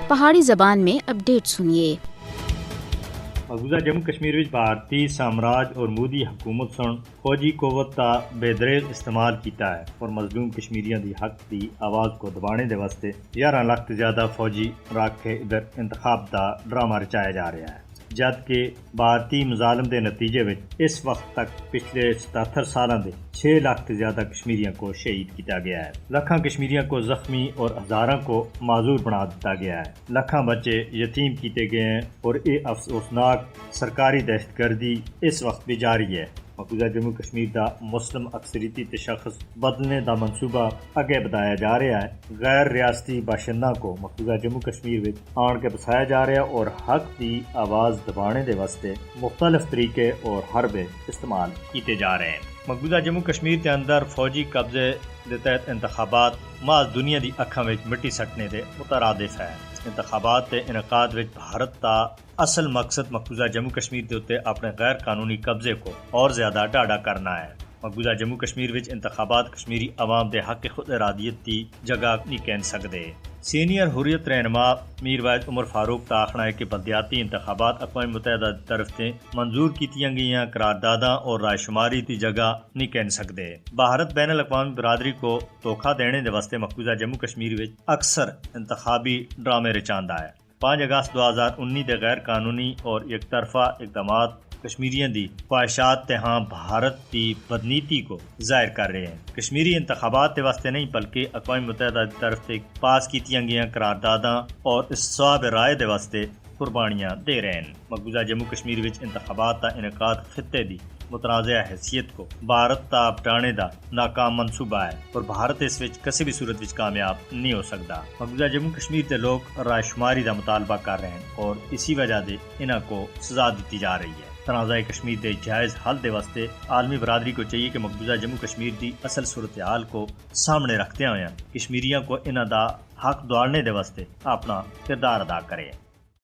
پہاڑی زبان میں اپڈیٹ سنیے۔ مقبوضہ جموں کشمیر وچ بھارتی سامراج اور مودی حکومت سن فوجی قوت کا بے دریغ استعمال کیتا ہے اور مظلوم کشمیریاں دی حق دی آواز کو دبانے دے واسطے 11 لاکھ تو زیادہ فوجی رکھ کے ادھر انتخاب دا ڈرامہ رچایا جا رہا ہے، جبکہ بھارتی مظالم دے نتیجے وچ اس وقت تک پچھلے 77 سالاں دے 6 لاکھ سے زیادہ کشمیریاں کو شہید کیا گیا ہے، لاکھاں کشمیریاں کو زخمی اور ہزاراں کو معذور بنا دیتا گیا ہے، لاکھاں بچے یتیم کیتے گئے ہیں اور یہ افسوسناک سرکاری دہشت گردی اس وقت بھی جاری ہے۔ مقبوضہ جموں کشمیر دا مسلم اکثریتی تشخص بدلنے دا منصوبہ اگے بتایا جا رہا ہے، غیر ریاستی باشنداں کو مقبوضہ جموں کشمیر وچ آن کے بسایا جا رہا ہے اور حق دی آواز دبانے دے واسطے مختلف طریقے اور حربے استعمال کیتے جا رہے ہیں۔ مقبوضہ جموں کشمیر کے اندر فوجی قبضے دے تحت انتخابات محض دنیا دی اکھاں وچ مٹی سٹنے دے مترادف ہے۔ انتخابات کے انعقاد وچ بھارت کا اصل مقصد مقبوضہ جموں کشمیر کے اتنے اپنے غیر قانونی قبضے کو اور زیادہ ڈاڑا کرنا ہے۔ مقبوضہ جموں کشمیر وچ انتخابات کشمیری عوام دے حق خود ارادیت کی جگہ نہیں کہہ سکتے۔ سینئر حریت رہنما میر واحد عمر فاروق کا آخنا ہے کہ بلدیاتی انتخابات اقوام متحدہ کی طرف سے منظور کیتیاں گئیاں قرارداداں اور رائے شماری کی جگہ نہیں کہہ سکتے۔ بھارت بین الاقوامی برادری کو دھوکہ دینے دے واسطے مقبوضہ جموں کشمیر وچ اکثر انتخابی ڈرامے رچاندا ہے۔ 5 اگست 2019 دے غیر قانونی اور یک طرفہ اقدامات کشمیریاں دی خواہشات تے ہاں بھارت کی بدنیتی کو ظاہر کر رہے ہیں۔ کشمیری انتخابات کے واسطے نہیں بلکہ اقوام متحدہ کی طرف سے پاس کیتیاں گئیاں قرارداداں اور استصواب رائے دے واسطے قربانیاں دے رہے ہیں۔ مقبوضہ جموں کشمیر وچ انتخابات کا انعقاد خطے دی متنازع حیثیت کو بھارت تا بٹانے دا ناکام منصوبہ ہے اور بھارت اس وچ کسی بھی صورت وچ کامیاب نہیں ہو سکتا۔ مقبوضہ جموں کشمیر کے لوگ رائے شماری دا مطالبہ کر رہے ہیں اور اسی وجہ سے انہاں کو سزا دیتی جا رہی ہے۔ تنازع کشمیر کے جائز حل دے واسطے عالمی برادری کو چاہیے کہ مقبوضہ جموں کشمیر دی اصل صورتحال کو سامنے رکھتے ہوئے کشمیریوں کو انہاں دا حق دوڑنے دے واسطے اپنا کردار ادا کرے۔